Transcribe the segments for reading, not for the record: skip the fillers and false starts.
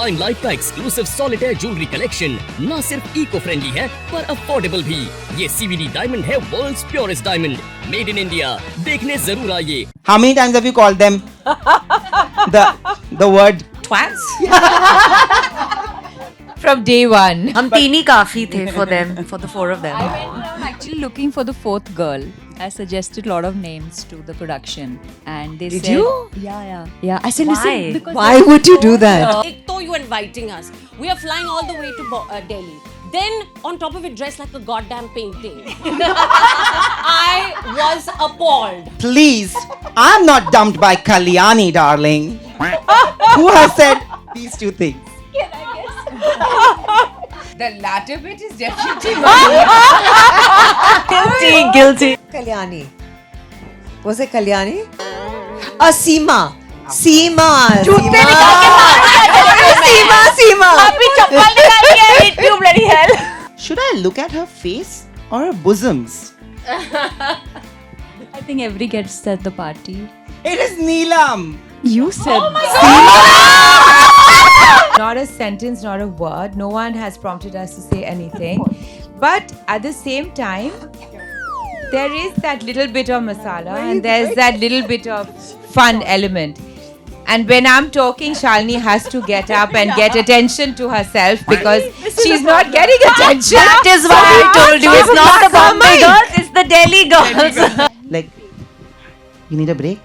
Limelight का exclusive solitaire jewellery collection न सिर्फ इको फ्रेंडली है पर अफोर्डेबल भी। ये CVD डायमंड है, world's purest diamond, made in India. देखने जरूर आइए। How many times have you called them the word twats? From day one. हम तीन ही काफी थे for them, for the four of them. I went around actually looking for the fourth girl. I suggested a lot of names to the production, and they Did said, you? Yeah. I said, Why? listen, because Why would you do that? एक तो you inviting us. We are flying all the way to Delhi. Then on top of it, dressed like a goddamn painting. I was appalled. please? I'm not dumped by Kalyani, darling. Who has said these two things? The latter bit is definitely Guilty. Kalyani. Was it Kalyani? Seema. Seema. जूते निकाल के मार Seema. अभी चप्पल निकाल के hit you bloody hell. Should I look at her face or her bosoms? I think every gets at the party. It is Neelam. You said Not a sentence, not a word. No one has prompted us to say anything. But at the same time, there is that little bit of masala and there's that little bit of fun element. And when I'm talking, Shalini has to get up and get attention to herself because she's not getting attention. That is why I told you it's not the Bombay girls, it's the Delhi girls. Like, you need a break?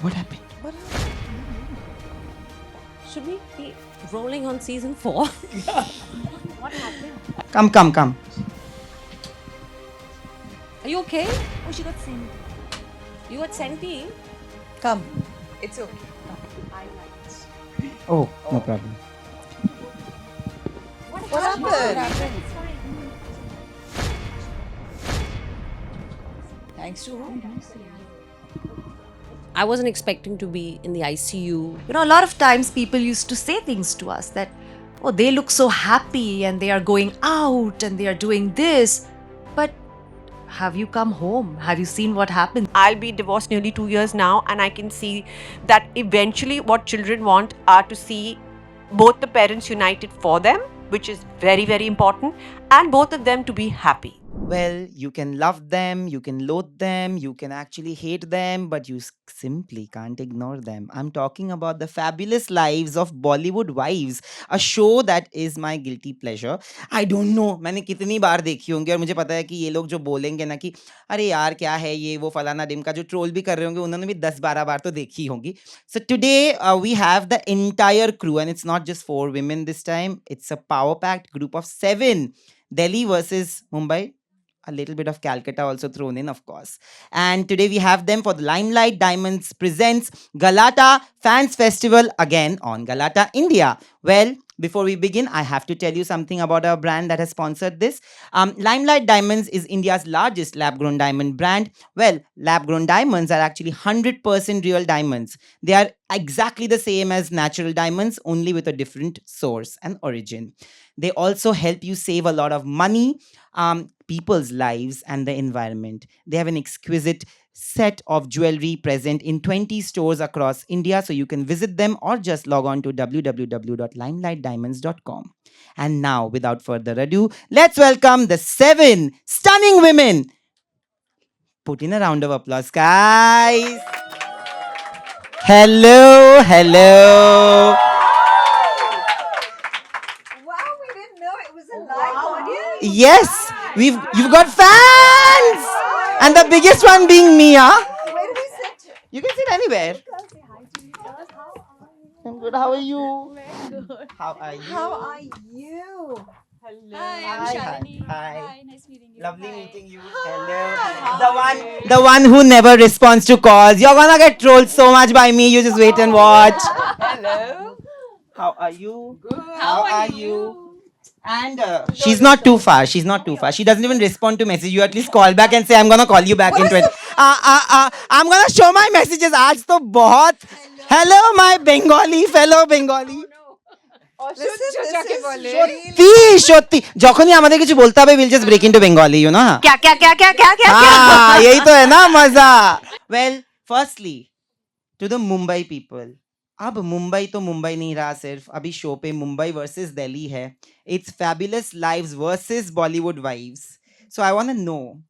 What happened? Should we be rolling on season 4? Come. Are you okay? Oh, she got sent. You got senti? Come. It's okay. Oh, no problem. What happened? Thanks to whom? I wasn't expecting to be in the ICU. You know, a lot of times people used to say things to us that, oh, they look so happy and they are going out and they are doing this. But have you come home? Have you seen what happens? I'll be divorced nearly 2 years now, and I can see that eventually what children want are to see both the parents united for them, which is very, very important, and both of them to be happy. Well, you can love them, you can loathe them, you can actually hate them, but you simply can't ignore them. I'm talking about the fabulous lives of Bollywood wives, a show that is my guilty pleasure. I don't know, मैंने कितनी बार देखी होंगी और मुझे पता है कि ये लोग जो बोलेंगे ना कि अरे यार क्या है ये वो फलाना डिमका जो ट्रोल भी कर रहे होंगे उन्होंने भी 10-12 बार तो देखी होंगी. So today we have the entire crew and it's not just 4 women this time. It's a power-packed group of 7. Delhi versus Mumbai. A little bit of Calcutta also thrown in, of course. And today we have them for the Limelight Diamonds presents Galatta Fans Festival again on Galatta, India. Well, before we begin, I have to tell you something about our brand that has sponsored this. Limelight Diamonds is India's largest lab-grown diamond brand. Well, lab-grown diamonds are actually 100% real diamonds. They are exactly the same as natural diamonds, only with a different source and origin. They also help you save a lot of money, people's lives, and the environment. They have an exquisite set of jewelry present in 20 stores across India, so you can visit them or just log on to www.limelightdiamonds.com. And now, without further ado, let's welcome the 7 stunning women. Put in a round of applause, guys. Hello. Wow, we didn't know it was a live audience. Yes, you've got fans, and the biggest one being Mia. Where do we sit? You can sit anywhere. I'm good. How are you? How are you? How are you? Hi, I'm Shalini. Hi. Nice meeting you. Lovely meeting you. Hello. The one who never responds to calls. You're gonna get trolled so much by me. You just wait and watch. Hello. How are you? Good. How are you? And she's not too far. She doesn't even respond to message. You at least call back and say, I'm gonna call you back in 20. I'm gonna show my messages. आज तो बहुत. Hello, my Bengali, fellow Bengali. সত্যি যখনই আমাদের কিছু বলতে হবে we'll just break into Bengali, you know. क्या हाँ, यही तो है ना मजा. Well, firstly, to the Mumbai people. अब मुंबई तो मुंबई नहीं रहा सिर्फ, अभी शो पे मुंबई वर्सेस दिल्ली है. It's fabulous lives versus Bollywood wives. So I want to know,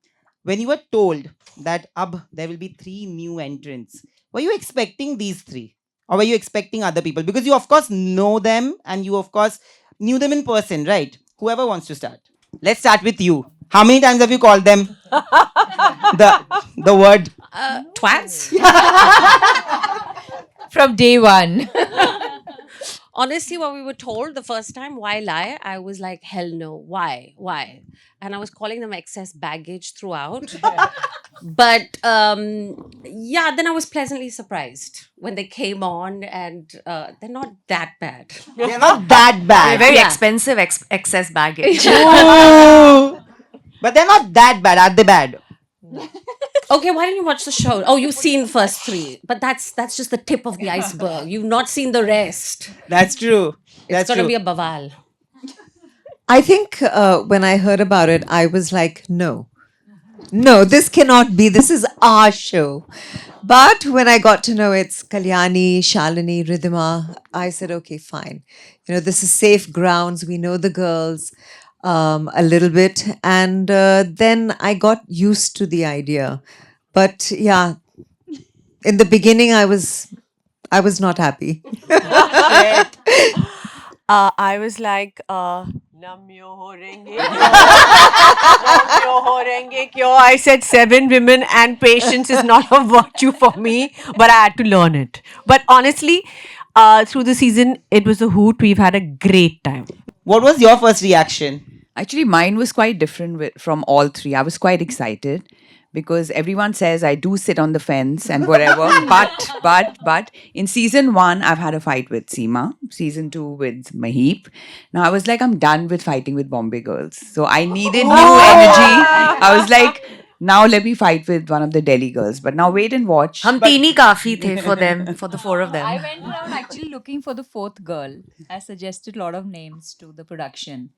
when you were told that ab there will be 3 new entrants, were you expecting these 3? Or were you expecting other people? Because you of course know them and you of course knew them in person, right? Whoever wants to start. Let's start with you. How many times have you called them the word? Twats. From day one. Honestly, when we were told the first time, why lie? I was like, hell no. Why? Why? And I was calling them excess baggage throughout. But yeah, then I was pleasantly surprised when they came on, and they're not that bad. They're not that bad. Very Yeah. expensive excess baggage. Ooh. But they're not that bad. Are they bad? Okay, why didn't you watch the show? Oh, you've seen first 3, but that's just the tip of the iceberg. You've not seen the rest. That's true. It's That's gonna true. be a baval. I think when I heard about it, I was like, no, this cannot be. This is our show. But when I got to know it's Kalyani, Shalini, Riddhima, I said, okay, fine. This is safe grounds. We know the girls a little bit. And then I got used to the idea. But yeah, in the beginning, I was not happy. I was like, Namyo ho renge Namyo ho renge kyo. I said 7 women and patience is not a virtue for me, but I had to learn it. But honestly, through the season, it was a hoot. We've had a great time. What was your first reaction? Actually, mine was quite different from all 3. I was quite excited because everyone says I do sit on the fence and whatever. but in season 1, I've had a fight with Seema. Season 2 with Maheep. Now I was like, I'm done with fighting with Bombay girls. So I needed new energy. I was like, now let me fight with one of the Delhi girls. But now wait and watch. हम 3 ही काफी थे for them, for the 4 of I them. went around actually looking for the 4th girl. I suggested a lot of names to the production.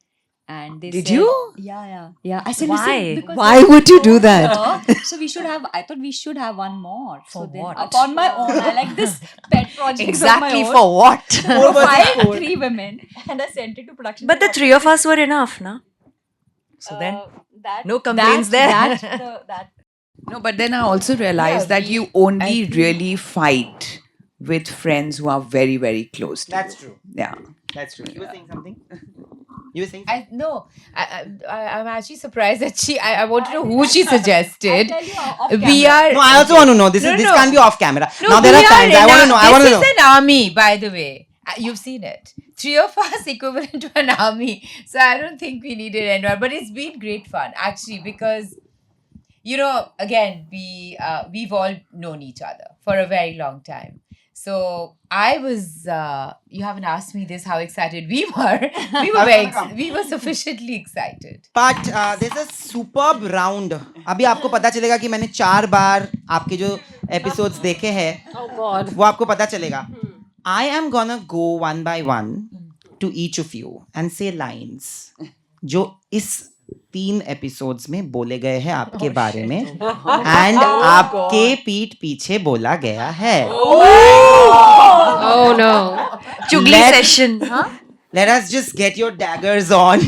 And they Did said, you? Yeah. I said, Why? listen, because Why there's would you no do that? her, so we should have. I thought we should have one more. For so then, what? upon my own, I like this pet project. Exactly of my for own. what? Profiled 3 women, and I sent it to production. But the 3 of us were enough, na? So then, no complaints there. No, but then I also realized that you only really fight with friends who are very, very close to That's you. true. Yeah. That's true. You were saying something? You were saying I'm actually surprised that I want to know who she suggested. We No, I also want to know. This can't be off camera. Now there are fans. I want to know. This is an army, by the way. You've seen it. 3 of us equivalent to an army. So I don't think we needed anyone. But it's been great fun, actually, because, again, we've all known each other for a very long time. So I was, you haven't asked me this, how excited we were. We were sufficiently excited. But there's a superb round. अभी आपको पता चलेगा कि मैंने 4 बार आपके जो episodes देखे हैं. Oh God. वो आपको पता चलेगा. I am gonna go one by one to each of you and say lines जो इस 3 episodes में बोले गए हैं आपके बारे में and आपके पीठ पीछे बोला गया है. Oh no. Chugli Session. Huh? Let us just get your daggers on.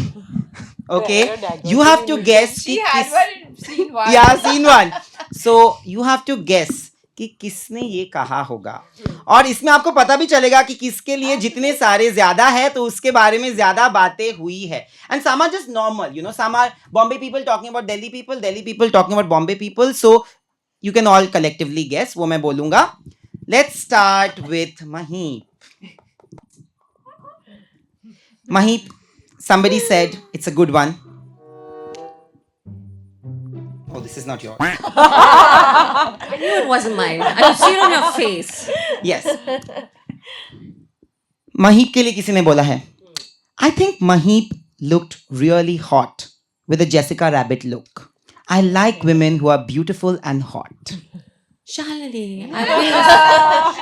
Okay? You have to guess. She had one in scene 1. Yeah, scene 1. So you have to guess कि किसने ये कहा होगा. और इसमें आपको पता भी चलेगा कि किसके लिए जितने सारे ज्यादा है तो उसके बारे में ज्यादा बातें हुई है. And some are just normal, some are Bombay people talking about Delhi people talking about Bombay people. So you can all collectively guess. वो मैं बोलूँगा. Let's start with Maheep. Maheep, somebody said it's a good one. Oh, this is not yours. I knew it wasn't mine. I could see it on your face. Yes. Maheep के लिए किसी ने बोला है. I think Maheep looked really hot with a Jessica Rabbit look. I like women who are beautiful and hot. Shalini. She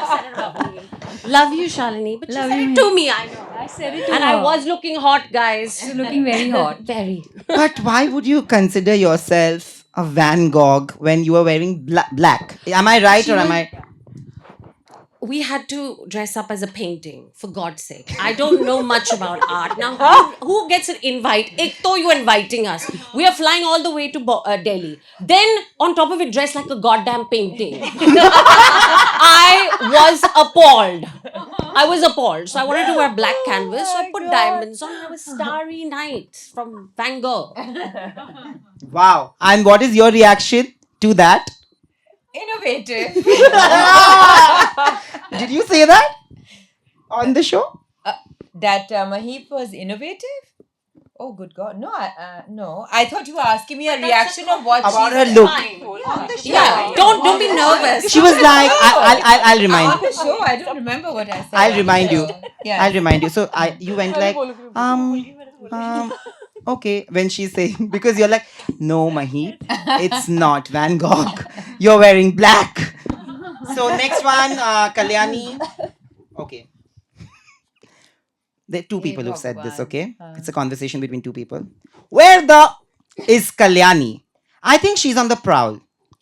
said it about me. Love you, Shalini. But she said it to me, I know. I said it to And her. I was looking hot, guys. You're looking very hot. Very. But why would you consider yourself a Van Gogh when you are wearing black? Am I right or am I? we had to dress up as a painting, for God's sake. I don't know much about art. Now, who gets an invite? Ek to you inviting us. We are flying all the way to Delhi. Then, on top of it, dressed like a goddamn painting. I was appalled. So I wanted to wear black canvas. So I put diamonds on. I was Starry Night from Van Gogh. Wow. And what is your reaction to that? Innovative. Did you say that on the show? That Maheep was innovative? Oh, good God. No, no. I thought you were asking me a reaction of what About she her said. look. Yeah, don't be nervous. She was like, I'll remind On the show, I don't remember what I said. I'll remind you. Yeah. I'll remind you. So you went like, okay, when she's saying, because you're like, no, Maheep, it's not Van Gogh. You're wearing black. So next one, Kalyani. Okay. There are two people who've said this, okay? It's a conversation between two people. Where the is Kalyani? I think she's on the prowl.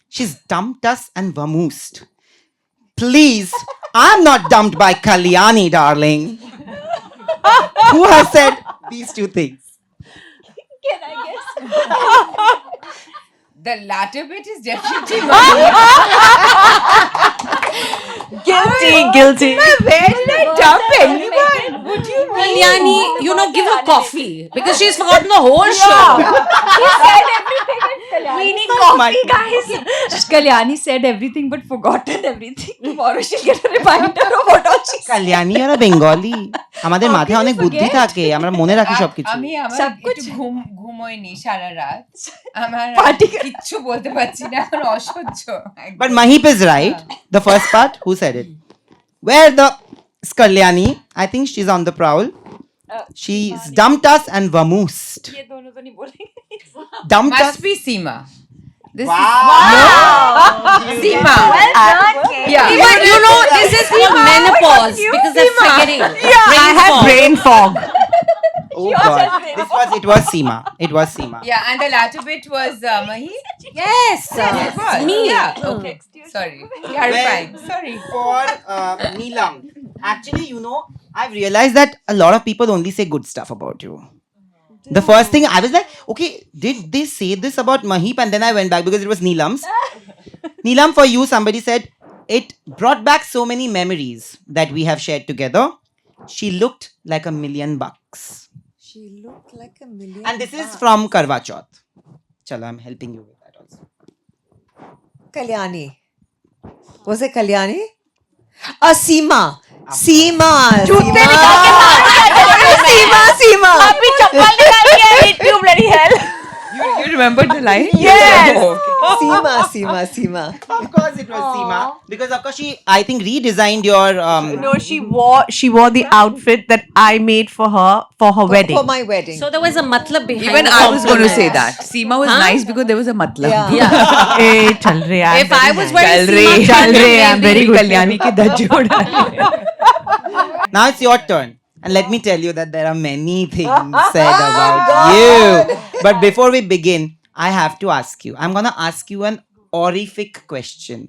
She's dumped us and vamoosed. Please, I'm not dumped by Kalyani, darling. Who has said these two things? Can I guess? The latter bit is definitely Guilty. Where did I dump anyone? Would you Kalyani, give her coffee because she's forgotten the whole show. We need coffee, guys. Kalyani said everything but forgotten everything. Tomorrow she'll get a reminder of what all she said. Kalyani or a Bengali? আমাদের মাথায় অনেক বুদ্ধি থাকে আমরা মনে রাখি সবকিছু আমি আমার একটু ঘুমোইনি সারা রাত আমার কিচ্ছু বলতে পারছি না এখন অসহ্য But Maheep is right. The first part, who said it? Where the is Kalyani? I think she's on the prowl. She's dumped us and vamoosed. ये दोनों तो नहीं बोलेंगे. Dumped us. must be Seema. This Wow. is Seema. Well done, Kate. Yeah. But this is called menopause because they're forgetting. I have brain fog. Oh God. It was Seema. It was Seema. Yeah, and the latter bit was Maheep. Yes, It was. me. Yeah. Okay. Sorry. Clarifying. Sorry. For Neelam. Actually, I've realized that a lot of people only say good stuff about you. The first thing I was like, okay, did they say this about Maheep? And then I went back because it was Neelam's. Neelam, for you, somebody said, it brought back so many memories that we have shared together. She looked like $1 million. She looked like $1 million. And this is from Karwa Chauth. Chalo, I'm helping you with that also. Kalyani. Was it Kalyani? Seema. Seema. Seema. Abhi chappal nikal ke hit you bloody hell. You remembered the line? Yes. Seema. Of course it was Seema. Because of course she, I think, redesigned your... No, she wore the outfit that I made for her wedding. For my wedding. So there was a matlab behind. Even the I was going to say compliment. that. Seema was nice because there was a matlab. Yeah. Hey, chal re, I'm If I very was nice. wearing Chal re, Seema chal Sajdeh, re, I'm very maybe. good. Kalyani ki dajjoda. Now it's your turn. And let me tell you that there are many things said about you. But before we begin, I have to ask you. I'm going to ask you an horrific question.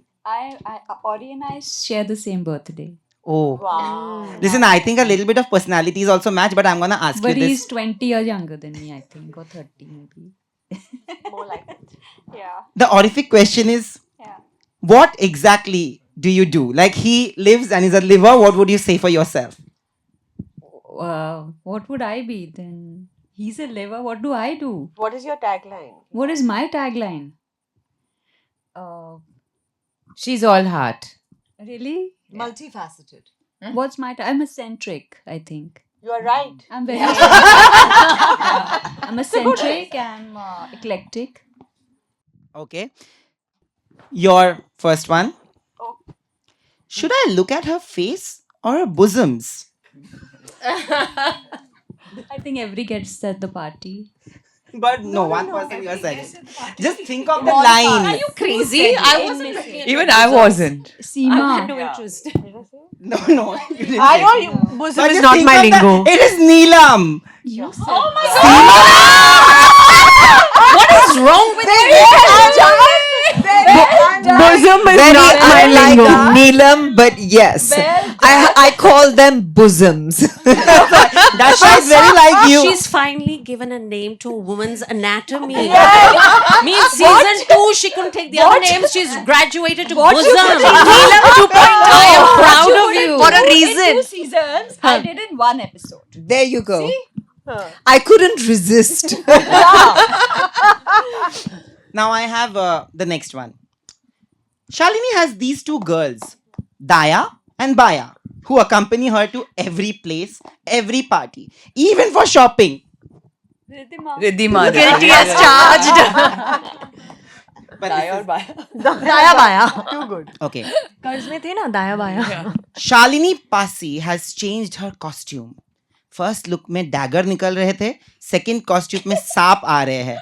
Ori and I share the same birthday. Oh. Wow. Listen, I think a little bit of personalities also match, but I'm going to ask But you he's this. 20 years younger than me, I think, or 30 maybe. More like it. Yeah. The horrific question is, what exactly do you do? Like he lives and is a liver, what would you say for yourself? What would I be then? He's a liver. What do I do? What is your tagline? What is my tagline? She's all heart. Really? Multifaceted. What's my I'm eccentric, I think. You are right. I'm very I'm eccentric, I'm eclectic. Okay. Your first one. Should I look at her face or her bosoms? I think every gets at the party. But no, one person you are saying. Just think of the line. Are you crazy? I wasn't looking at Even your I bosom. wasn't. I had Seema. no interest. No, you didn't I say. know you. Bosom But is just not think my of lingo. It is Neelam. You said What is wrong with you? Bosom is Very not my unlike lingo. Neelam, but yes. I call them bosoms. Dasha is very like you. She's finally given a name to a woman's anatomy. Means season 2 she couldn't take the other names. She's graduated to bosom. Neelam 2.0. I am proud of you. For a In reason. 2 seasons, I did in 1 episode. There you go. I couldn't resist. Now I have the next one. Shalini has these two girls, Daya and Baya, who accompany her to every place, every party, even for shopping. Riddhima. Guilty as charged. But this is- Daya baya. okay. कर्ज में थे ना दाया बाया. Shalini Passi has changed her costume. First look में dagger निकल रहे थे, सेकंड कॉस्ट्यूम में सांप आ रहे हैं.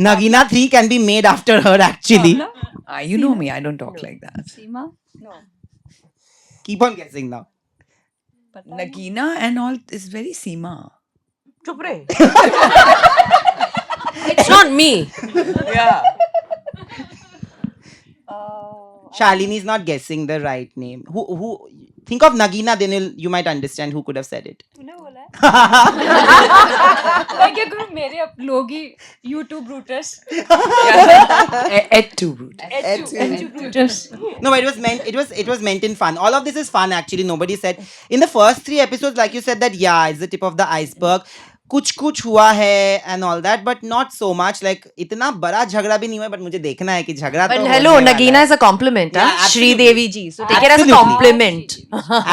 Nagina 3 can be made after her actually. You know me, I don't talk like that. Seema? No. Keep on guessing now. Nagina and all is very Seema. Chup rahe. It's not me. Yeah. Shalini is not guessing the right name. Who think of Nagina, then you might understand who could have said it. तूने बोला है? मैं क्या करूं, मेरे लोग ही YouTube rooters. Et tu root. YouTube rooters. No, but it was meant in fun. All of this is fun actually. Nobody said in the first 3 episodes, like you said, that yeah, it's the tip of the iceberg. कुछ हुआ है and all that, but not so much. Like इतना बड़ा झगड़ा भी नहीं हुआ, but मुझे देखना है कि झगड़ा But तो hello, होने वाला Nagina है. is a compliment. Yeah, Huh? Shri absolutely. Devi ji. So take it as a Absolutely. compliment.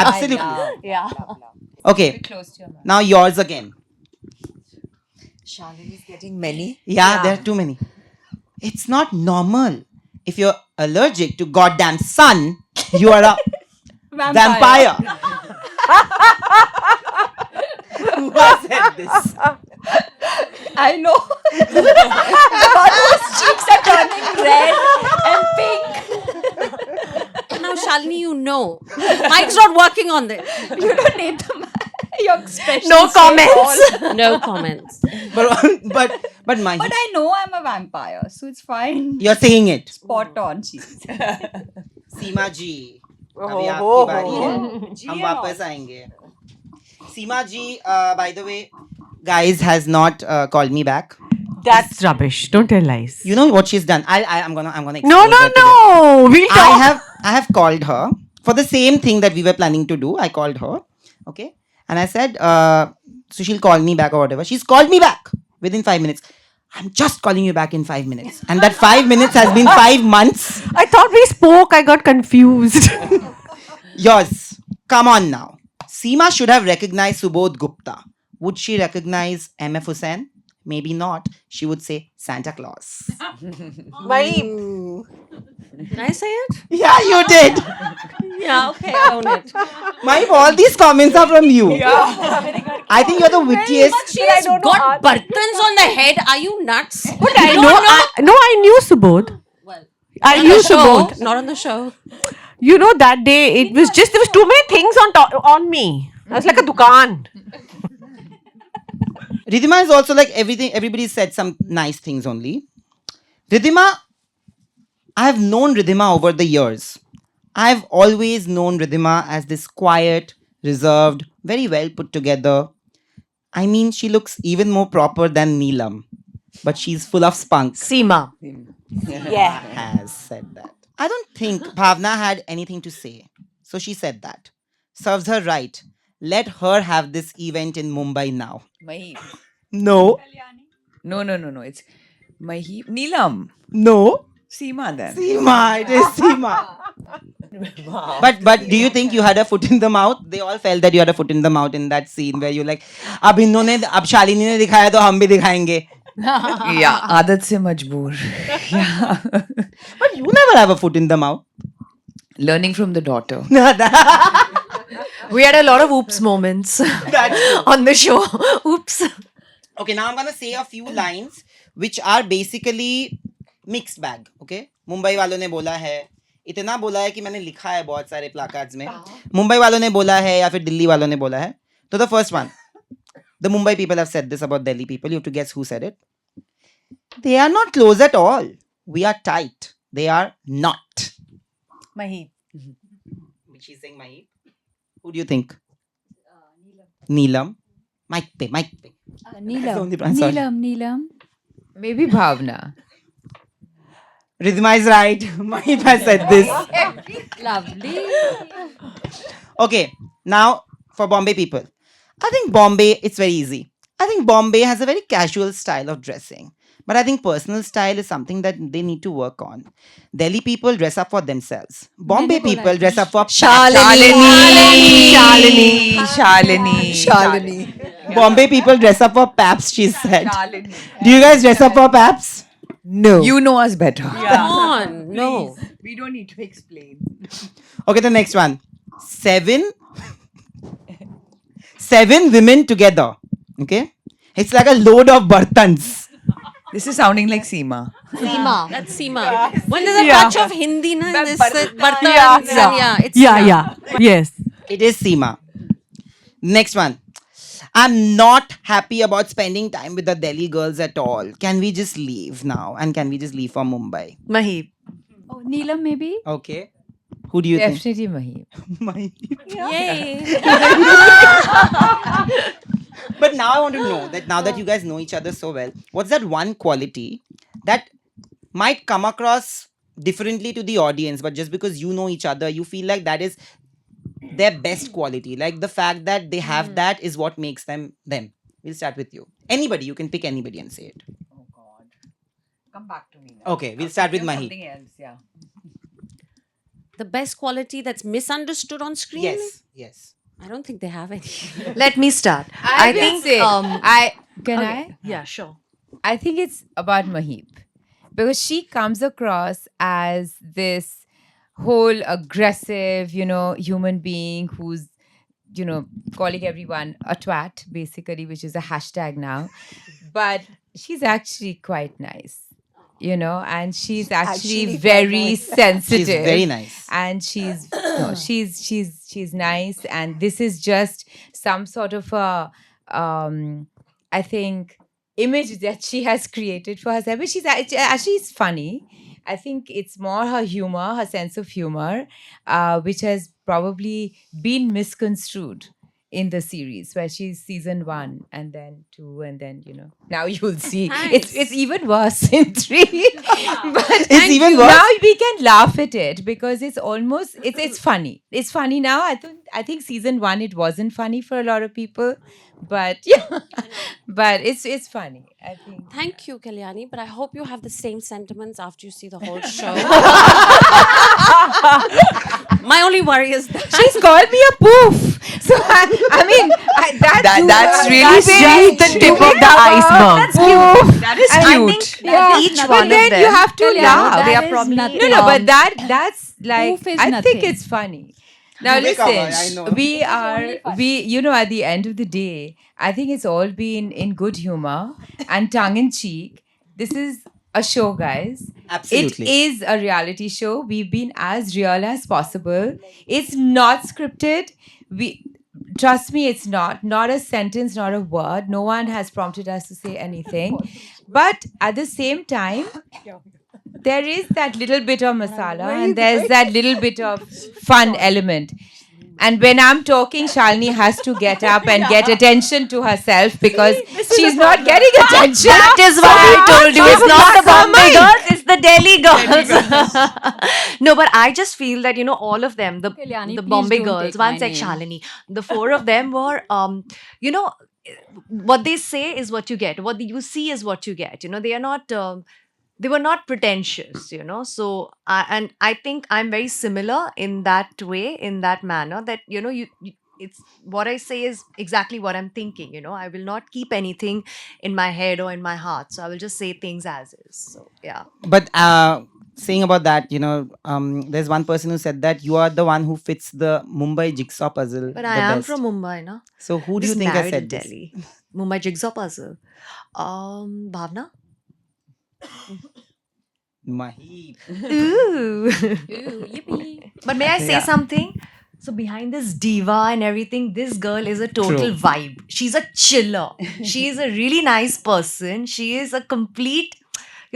Absolutely. Yeah. Okay. Now yours again. Shalini is getting many. Yeah, there are too many. It's not normal. If you're allergic to goddamn sun, you are a vampire. Who has said this? I know. Those cheeks are turning red and pink. Now, Shalini, you know. Mike's not working on this. You don't need them. Your expression. No says comments. all. No comments. But Maheep, But I know I'm a vampire, so it's fine. you're saying it. Spot on, cheese. सीमा जी, अभी आपकी बारी है. हम वापस आएंगे. Seema ji, by the way, guys has not called me back. That's rubbish. Don't tell lies. You know what she's done? I'm gonna No, expose no, her today. no. We'll talk. I have called her for the same thing that we were planning to do. I called her, okay, and I said, so she'll call me back or whatever. She's called me back within 5 minutes. I'm just calling you back in 5 minutes, and that 5 minutes has been 5 months. I thought we spoke. I got confused. Yours, come on now. Seema should have recognized Subodh Gupta. Would she recognize MF Hussain? Maybe not. She would say Santa Claus. Maheep. Did I say it? Yeah, you did. Yeah, okay, I own it. Maheep, all these comments are from you. I think you're the wittiest. She's got bartans on the head. Are you nuts? But I know. I knew Subodh. Well, I on knew the show, Subodh. not on the show. You know, that day it was just, there was too many things on me. I was like a dukan. Riddhima is also like everything. Everybody said some nice things only. Riddhima, I have known Riddhima over the years. I've always known Riddhima as this quiet, reserved, very well put together. I mean, she looks even more proper than Neelam, but she's full of spunk. Seema. Yeah. Has said that. I don't think Bhavna had anything to say, so she said that. Serves her right. Let her have this event in Mumbai now. Maheep. No. No. It's Maheep. Neelam. No. Seema then. Seema, it is Seema. But do you think you had a foot in the mouth? They all felt that you had a foot in the mouth in that scene where you're like, अब Shalini ने दिखाया तो हम भी दिखाएंगे. Yeah, आदत से मजबूर. Yeah. But you never have a foot in the mouth. Learning from the daughter. We had a lot of oops moments on the show. Oops. Okay, now I'm gonna say a few lines which are basically mixed bag. Okay, Mumbai वालों ने बोला है, इतना बोला है कि मैंने लिखा है बहुत सारे प्लाकार्ड्स में. मुंबई वालों ने बोला है या फिर दिल्ली वालों ने बोला है. So the first one, the Mumbai people have said this about Delhi people. You have to guess who said it. They are not close at all. We are tight. They are not. Maheep. She's saying Maheep. Who do you think? Neelam. Mike pe. Neelam. I'm sorry. Neelam. Maybe Bhavna. Riddhima is right. Maheep has said this. Lovely. Okay, now for Bombay people. I think Bombay, it's very easy. I think Bombay has a very casual style of dressing. But I think personal style is something that they need to work on. Delhi people dress up for themselves. Bombay people dress up for Shalini. Bombay people dress up for paps, she said. Shalini. Do you guys dress up for paps? No. You know us better. Come on, no. We don't need to explain. Okay, the next one. Seven women together. Okay? It's like a load of bartans. This is sounding like Seema. Seema. That's Seema. When there's a Yeah. touch of Hindi, na, this Bartans, bartans, it's Seema. Yes. It is Seema. Next one. I'm not happy about spending time with the Delhi girls at all. Can we just leave now? And can we just leave for Mumbai? Maheep. Oh, Neelam maybe? Okay. Who do you think? Definitely Maheep. Yay. But now I want to know that now that you guys know each other so well, what's that one quality that might come across differently to the audience, but just because you know each other, you feel like that is their best quality. Like the fact that they have that is what makes them them. We'll start with you. Anybody, you can pick anybody and say it. Oh God. Come back to me now. Okay, we'll start with Maheep. Something else, yeah. The best quality that's misunderstood on screen? Yes. I don't think they have any. Let me start. I think can I? Yeah, sure. I think it's about Maheep because she comes across as this whole aggressive, human being who's, calling everyone a twat, basically, which is a hashtag now. But she's actually quite nice, and she's actually very sensitive. She's very nice. And she's she's nice, and this is just some sort of a I think image that she has created for herself. But she's actually is funny. I think it's more her humor, her sense of humor, which has probably been misconstrued in the series, where she's season 1 and then 2 and then now you'll see Thanks. it's even worse in 3. But It's even worse? now we can laugh at it because it's almost it's funny. It's funny now. I think season 1 it wasn't funny for a lot of people, but but it's funny, I think. Thank you, Kalyani, but I hope you have the same sentiments after you see the whole show. My only worry is that She's called me a poof. So I mean That's really That's very just the tip of the iceberg. That's cute. That is I cute. think each But one of then them. you have to Kalyani, laugh. that They are is probably- nothing. No, but that's like Poof is I think nothing. it's funny. Now You make up, I listen, know. we only fun. at the end of the day, I think it's all been in good humor and tongue in cheek. This is a show, guys. Absolutely. It is a reality show. We've been as real as possible. It's not scripted. Trust me, it's not a sentence, not a word. No one has prompted us to say anything. But at the same time, there is that little bit of masala and there's that little bit of fun element. And when I'm talking, Shalini has to get up and get attention to herself because she's not getting attention. That is why I told you it's not the Bombay girls, it's the Delhi girls. No, but I just feel that, all of them, Kalyani, the please Bombay don't girls, take one my sec, name. Shalini, the 4 of them were, what they say is what you get. What you see is what you get. They are not... they were not pretentious, So, I think I'm very similar in that way, in that manner, that, it's what I say is exactly what I'm thinking, I will not keep anything in my head or in my heart. So I will just say things as is. So, yeah. But saying about that, there's one person who said that you are the one who fits the Mumbai jigsaw puzzle. But the I am best. from Mumbai, no? So who do you Just think has married said in this? Delhi. Mumbai jigsaw puzzle. Bhavna? Maheep. Ooh. Yippee. But may I say something? So behind this diva and everything, this girl is a total True. vibe. She's a chiller. She is a really nice person. She is a complete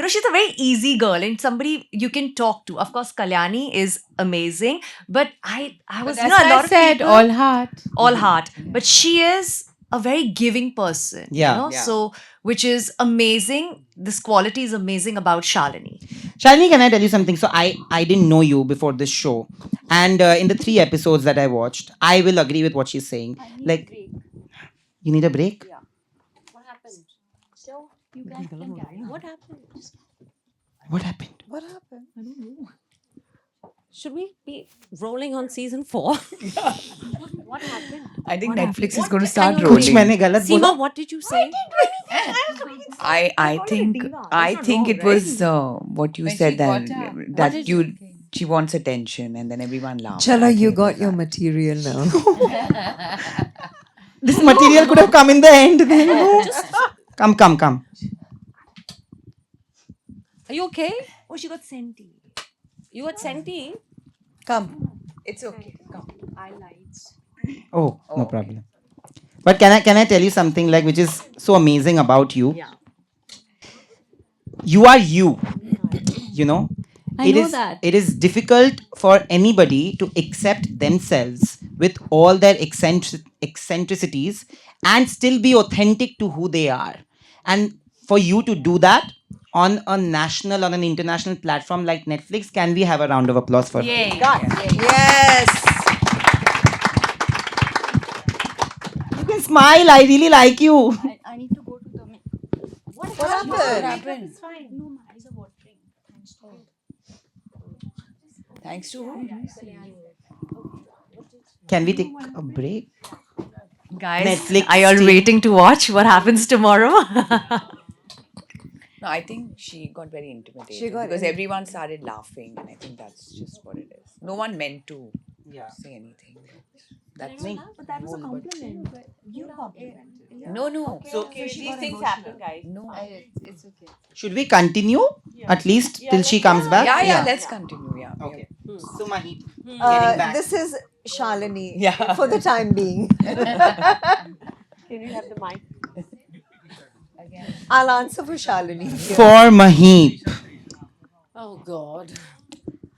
she's a very easy girl and somebody you can talk to. Of course, Kalyani is amazing, but I was, That's a why lot I of said people, all heart. all heart, but she is a very giving person, Yeah. so which is amazing. This quality is amazing about Shalini. Shalini, can I tell you something? So I didn't know you before this show, and in the 3 episodes that I watched, I will agree with what she's saying. Like, you need a break. What happened? So you guys can carry. What happened? What happened? What happened? Should we be rolling on season 4? What happened? I think What Netflix is What going to did- start hang on, कुछ rolling. मैंने गलत Seema, बोला? what did you say? I think it was what you When said she that got up. that did you she wants attention and then everyone laughed. I Chalo, think you it was got your that. material now. This material could have come in the end then. Come. Are you okay? Oh, she got senti. You got senti? Come. It's okay. Come. Oh, no problem. But can I tell you something like which is so amazing about you? Yeah. You are you. You know? I know that. It is difficult for anybody to accept themselves with all their eccentricities and still be authentic to who they are. And for you to do that on a national, on an international platform like Netflix, can we have a round of applause for her? Yes. You can smile. I really like you. I need to go to the. What happened? It's fine. No, my eyes are watering. Thanks to who? Can we take a break? Guys, Netflix are you all team. waiting to watch what happens tomorrow? No, I think she got very intimidated She got because everyone started laughing, and I think that's just what it is. No one meant to say anything. That's me. But that was a compliment. You complimented. No. So these things happen, guys. No. It's okay. should we continue at least till she comes back? Yeah. Let's continue. Yeah. Okay. So Maheep, getting back. This is Shalini Yeah. for the time being. Can you have the mic? I'll answer for Shalini. For Maheep, Oh God.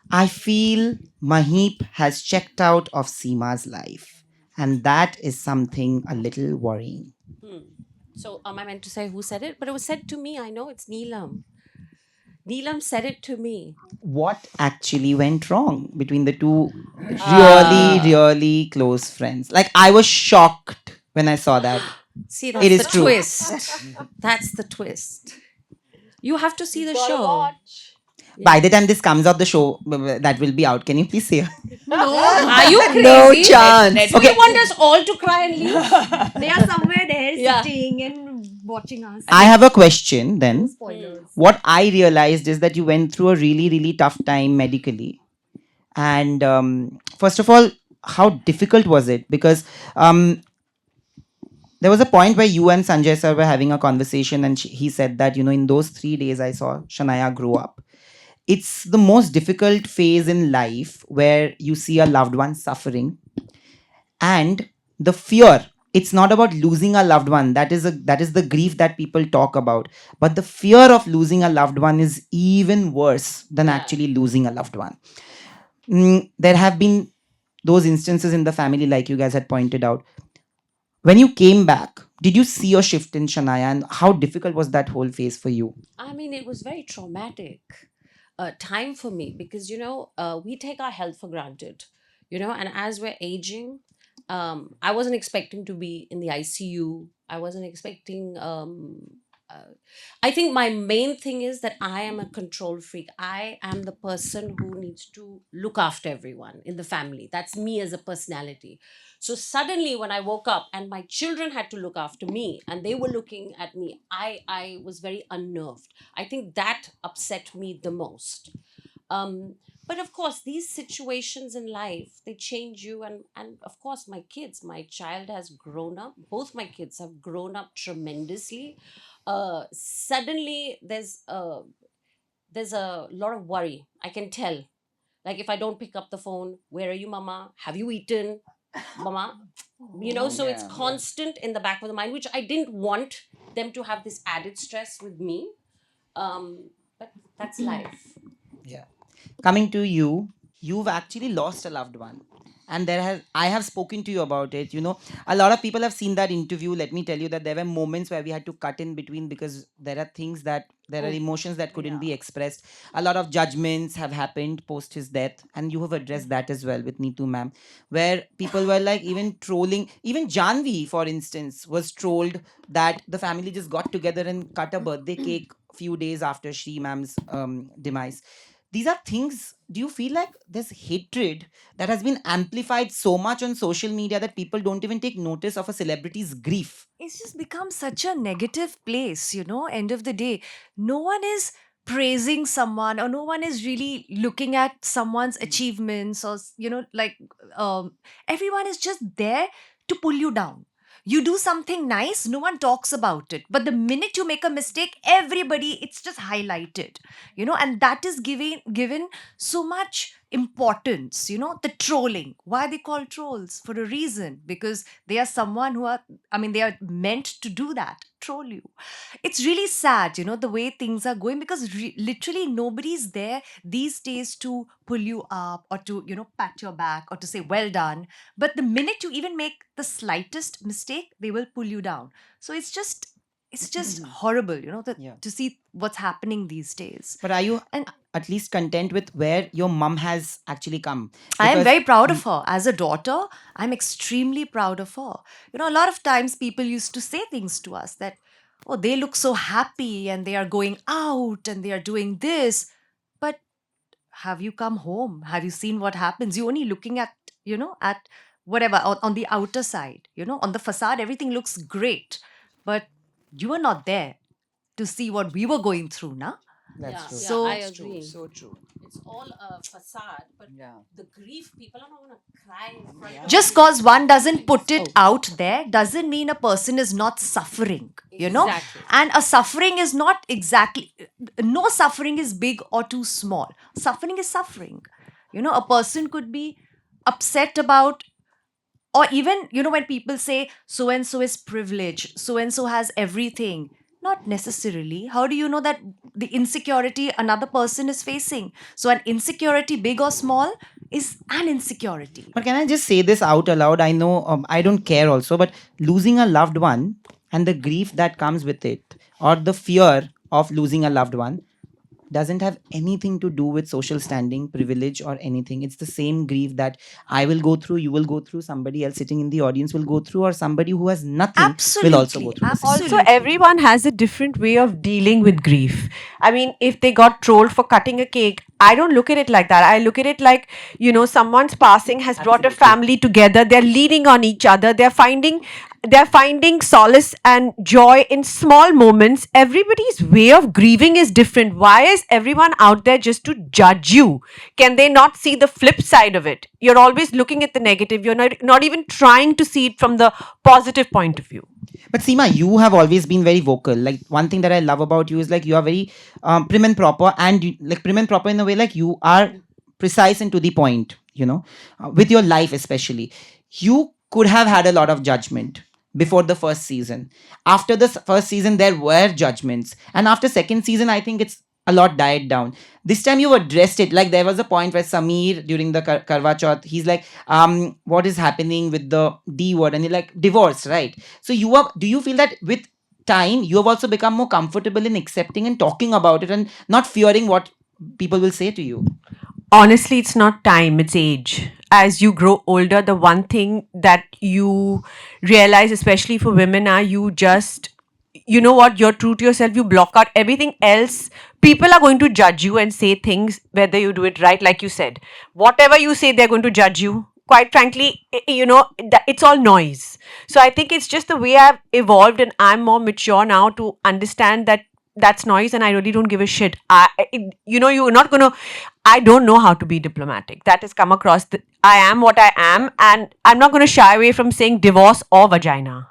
I feel Maheep has checked out of Seema's life, and that is something a little worrying. So am I meant to say who said it? But it was said to me. I know it's Neelam. Neelam said it to me. What actually went wrong between the two really close friends? Like, I was shocked when I saw that. See, that's It is the true. twist. That's the twist. You have to see the show. By the time this comes out, the show that will be out. Can you please say? Are you crazy? No chance. Do you want us all to cry and leave? They are somewhere there Yeah. sitting and watching us. I have a question then. Spoilers. What I realized is that you went through a really tough time medically. And first of all, how difficult was it? Because there was a point where you and Sanjay sir were having a conversation, and he said that, in those 3 days I saw Shania grow up. It's the most difficult phase in life where you see a loved one suffering, and the fear. It's not about losing a loved one. That is the grief that people talk about. But the fear of losing a loved one is even worse than actually losing a loved one. There have been those instances in the family, like you guys had pointed out. When you came back, did you see a shift in Shania, and how difficult was that whole phase for you? I mean, it was very traumatic time for me because, we take our health for granted, and as we're aging, I wasn't expecting to be in the ICU. I wasn't expecting. I think my main thing is that I am a control freak. I am the person who needs to look after everyone in the family. That's me as a personality. So suddenly, when I woke up and my children had to look after me and they were looking at me, I was very unnerved. I think that upset me the most. But of course, these situations in life, they change you. And of course, my child has grown up. Both my kids have grown up tremendously. Suddenly, there's a lot of worry. I can tell. Like if I don't pick up the phone, where are you, mama? Have you eaten, mama? So it's constant in the back of the mind, which I didn't want them to have this added stress with me. That's life. Yeah. Coming to you, you've actually lost a loved one. And I have spoken to you about it. A lot of people have seen that interview. Let me tell you that there were moments where we had to cut in between because there are emotions that couldn't be expressed. A lot of judgments have happened post his death, and you have addressed that as well with Neetu ma'am, where people were like even trolling. Even Janvi, for instance, was trolled that the family just got together and cut a birthday cake few days after Shri ma'am's demise. These are things. Do you feel like this hatred that has been amplified so much on social media that people don't even take notice of a celebrity's grief? It's just become such a negative place, end of the day. No one is praising someone, or no one is really looking at someone's achievements, or like, um, everyone is just there to pull you down. You do something nice, no one talks about it, but the minute you make a mistake, everybody, it's just highlighted, and that is given so much importance. The trolling, why they call trolls? For a reason, because they are someone who are, I mean, they are meant to do that, troll you. It's really sad, the way things are going, because literally nobody's there these days to pull you up, or to, pat your back, or to say well done. But the minute you even make the slightest mistake, they will pull you down. So it's just horrible, Yeah. to see what's happening these days. But are you And at least content with where your mum has actually come? I am Because very proud of her. As a daughter, I'm extremely proud of her. A lot of times people used to say things to us that, oh, they look so happy and they are going out and they are doing this. But have you come home? Have you seen what happens? You're only looking at, at whatever on the outer side, on the facade, everything looks great. But you were not there to see what we were going through, na? that's true. So- I It's true. agree. So true. It's all a facade, but Yeah. the grief, people are not going to cry in front of Just everybody. because one doesn't put it out there doesn't mean a person is not suffering, Exactly. and a suffering is not exactly, no suffering is big or too small. Suffering is suffering. A person could be upset about, or even, when people say so and so is privileged, so and so has everything. Not necessarily. How do you know that the insecurity another person is facing? So an insecurity, big or small, is an insecurity. But can I just say this out aloud? I know I don't care also, but losing a loved one and the grief that comes with it, or the fear of losing a loved one, doesn't have anything to do with social standing, privilege, or anything. It's the same grief that I will go through, you will go through, somebody else sitting in the audience will go through, or somebody who has nothing will also go Absolutely. through the same. Absolutely. Also, everyone has a different way of dealing with grief. I mean, if they got trolled for cutting a cake, I don't look at it like that. I look at it like, someone's passing has brought a family together. They're leaning on each other. They're finding solace and joy in small moments. Everybody's way of grieving is different. Why is everyone out there just to judge you? Can they not see the flip side of it? You're always looking at the negative. You're not even trying to see it from the positive point of view. But Seema, you have always been very vocal. Like, one thing that I love about you is like you are very prim and proper, and like prim and proper in the way like you are precise and to the point. With your life especially, you could have had a lot of judgment before the first season. After the first season, there were judgments, and after second season, I think it's a lot died down. This time you addressed it. Like, there was a point where Sameer during the Karwa Chauth, he's like, what is happening with the D word? And you're like, divorce, right? So do you feel that with time you have also become more comfortable in accepting and talking about it and not fearing what people will say to you? Honestly, it's not time, it's age. As you grow older, the one thing that you realize, especially for women, are you just, you know what, you're true to yourself, you block out everything else. People are going to judge you and say things whether you do it right, like you said. Whatever you say, they're going to judge you. Quite frankly, it's all noise. So I think it's just the way I've evolved, and I'm more mature now to understand that that's noise, and I really don't give a shit. You're not gonna. I don't know how to be diplomatic. That has come across. I am what I am, and I'm not gonna shy away from saying divorce or vagina.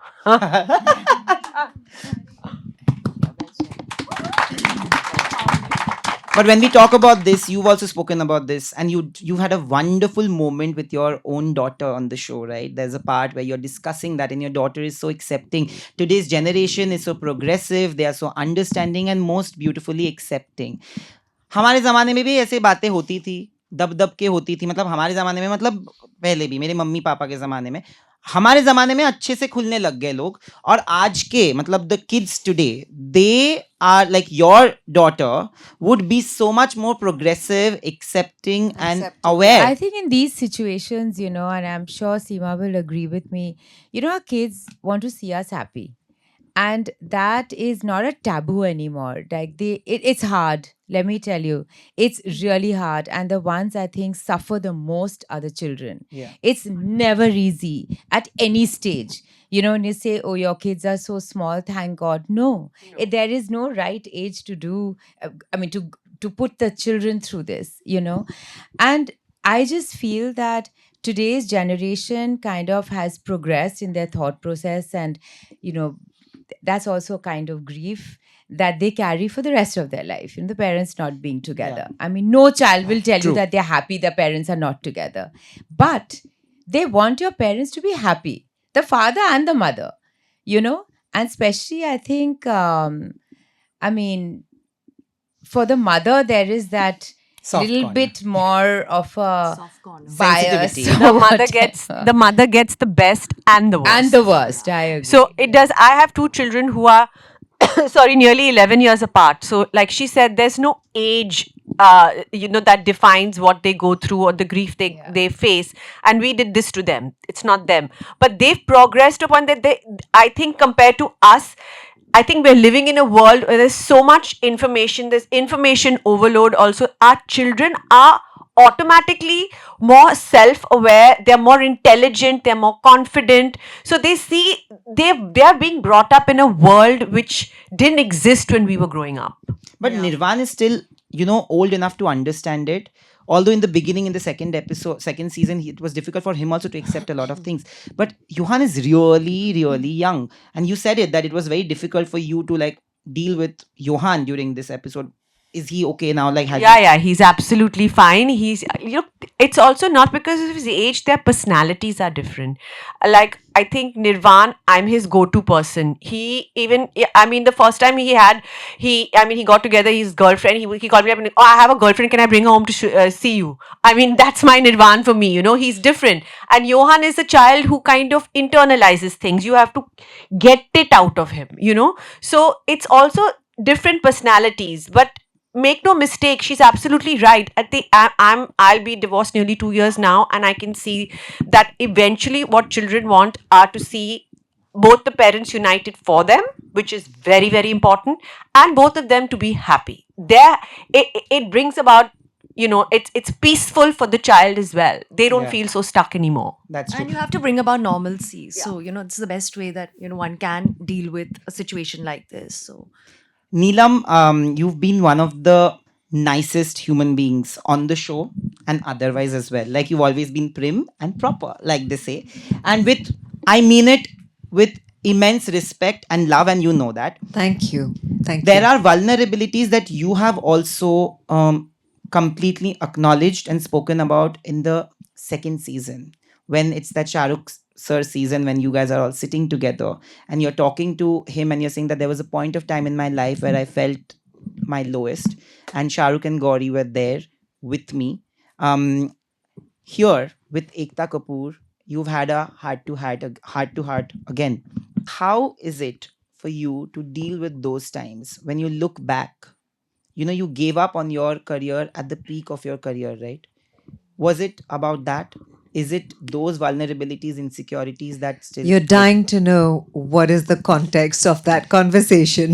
But when we talk about this, you've also spoken about this, and you've had a wonderful moment with your own daughter on the show, right? There's a part where you're discussing that, and your daughter is so accepting. Today's generation is so progressive; they are so understanding and most beautifully accepting. हमारे ज़माने में भी ऐसे बातें होती थी, दब-दब के होती थी, मतलब हमारे ज़माने में, मतलब पहले भी मेरे मम्मी-पापा के ज़माने में। हमारे ज़माने में अच्छे से खुलने लग गए लोग, और आज के मतलब the kids today, they are like your daughter would be so much more progressive, accepting and aware. I think in these situations, you know, and I'm sure Seema will agree with me, you know, our kids want to see us happy. And that is not a taboo anymore. Like it's hard. Let me tell you, it's really hard. And the ones I think suffer the most are the children. Yeah. It's never easy at any stage. You know, when you say, oh, your kids are so small, thank God. No. There is no right age to do, to put the children through this, you know. And I just feel that today's generation kind of has progressed in their thought process, and, you know, that's also a kind of grief that they carry for the rest of their life. You know, the parents not being together. I mean, no child will tell True. you that they're happy their parents are not together. But they want your parents to be happy, the father and the mother, you know? And especially, I think, for the mother, there is that Soft little corner. bit more of a Soft corner. bias. Sensitivity. or The mother gets whatever. the mother gets the best and the worst. And the worst, I agree. So it does. I have two children who are, sorry, nearly 11 years apart. So, like she said, there's no age, that defines what they go through or the grief they face. And we did this to them. It's not them, but they've progressed upon that. I think, compared to us, I think we're living in a world where there's so much information. There's information overload. Also, our children are automatically more self-aware, they're more intelligent, they're more confident, so they are being brought up in a world which didn't exist when we were growing up. But Nirvan is still, old enough to understand it. Although in the beginning, in the second season, it was difficult for him also to accept a lot of things. But Yohan is really, really young. And you said it, that it was very difficult for you to like deal with Yohan during this episode. Is he okay now? Like, Yeah, he's absolutely fine. He's, it's also not because of his age, their personalities are different. Like, I think Nirvan, I'm his go-to person. He even, the first time he got together his girlfriend, he called me up and, oh, I have a girlfriend, can I bring her home to see you? That's my Nirvan for me, he's different. And Yohan is a child who kind of internalizes things. You have to get it out of him, So it's also different personalities, but make no mistake, she's absolutely right. I'll be divorced nearly 2 years now, and I can see that eventually what children want are to see both the parents united for them, which is very, very important, and both of them to be happy. It brings about, it's peaceful for the child as well. They don't feel so stuck anymore. that's true. And you have to bring about normalcy. So, it's the best way that, one can deal with a situation like this. So, Neelam, you've been one of the nicest human beings on the show and otherwise as well. Like, you've always been prim and proper, like they say. And I mean it with immense respect and love, and you know that. Thank you. There are vulnerabilities that you have also completely acknowledged and spoken about in the second season, when it's that Shahrukh sir season, when you guys are all sitting together and you're talking to him and you're saying that there was a point of time in my life where I felt my lowest, and Shahrukh and Gauri were there with me. Here with Ekta Kapoor, you've had a heart to heart again. How is it for you to deal with those times when you look back? You gave up on your career at the peak of your career, right? Was it about that? Is it those vulnerabilities, insecurities that still... You're dying to know what is the context of that conversation.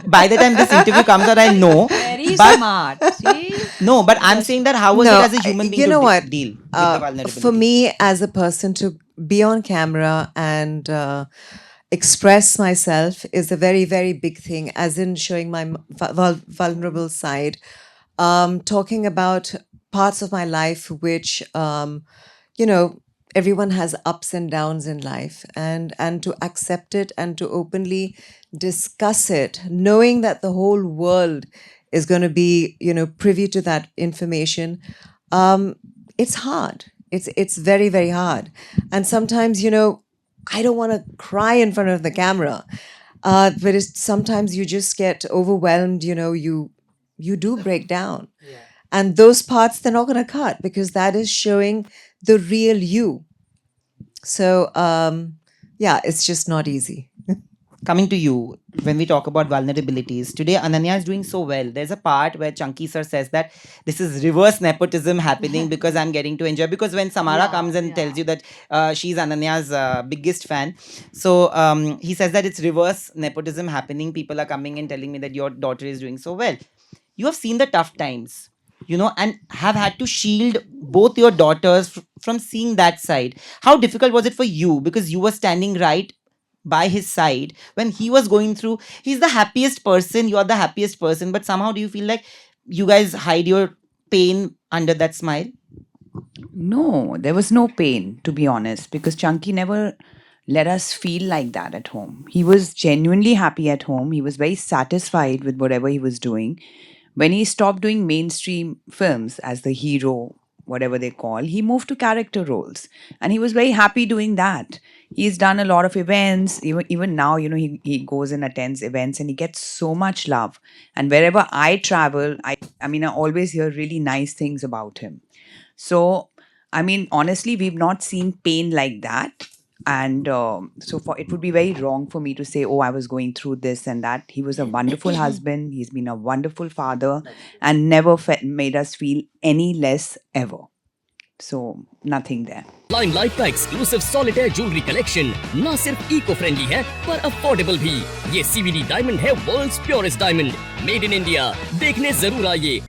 By the time this interview comes out, I'll know. Very But- smart. See? No, but I'm saying that how was it as a human being you know to what? deal with the vulnerability? For me, as a person, to be on camera and express myself is a very, very big thing, as in showing my vulnerable side, talking about parts of my life which, everyone has ups and downs in life, and to accept it and to openly discuss it, knowing that the whole world is going to be, privy to that information. It's hard. It's very, very hard. And sometimes, I don't want to cry in front of the camera. But sometimes you just get overwhelmed, you you do break down. And those parts they're not going to cut because that is showing the real you. So, yeah, it's just not easy. Coming to you, when we talk about vulnerabilities, today Ananya is doing so well. There's a part where Chunky sir says that this is reverse nepotism happening because I'm getting to enjoy. Because when Samara comes and tells you that she's Ananya's biggest fan, so he says that it's reverse nepotism happening. People are coming and telling me that your daughter is doing so well. You have seen the tough times, and have had to shield both your daughters from seeing that side. How difficult was it for you? Because you were standing right by his side when he was going through. He's the happiest person, you're the happiest person, but somehow do you feel like you guys hide your pain under that smile? No, there was no pain, to be honest, because Chunky never let us feel like that at home. He was genuinely happy at home. He was very satisfied with whatever he was doing. When he stopped doing mainstream films as the hero, whatever they call, he moved to character roles. And he was very happy doing that. He's done a lot of events. Even now, he goes and attends events and he gets so much love. And wherever I travel, I always hear really nice things about him. So, honestly, we've not seen pain like that. And it would be very wrong for me to say, oh, I was going through this and that. He was a wonderful husband. He's been a wonderful father and never made us feel any less ever. So, nothing there. Limelight का exclusive solitaire jewelry collection ना सिर्फ eco friendly है पर affordable भी। ये CVD diamond है world's purest diamond, made in India. देखने जरूर आइए।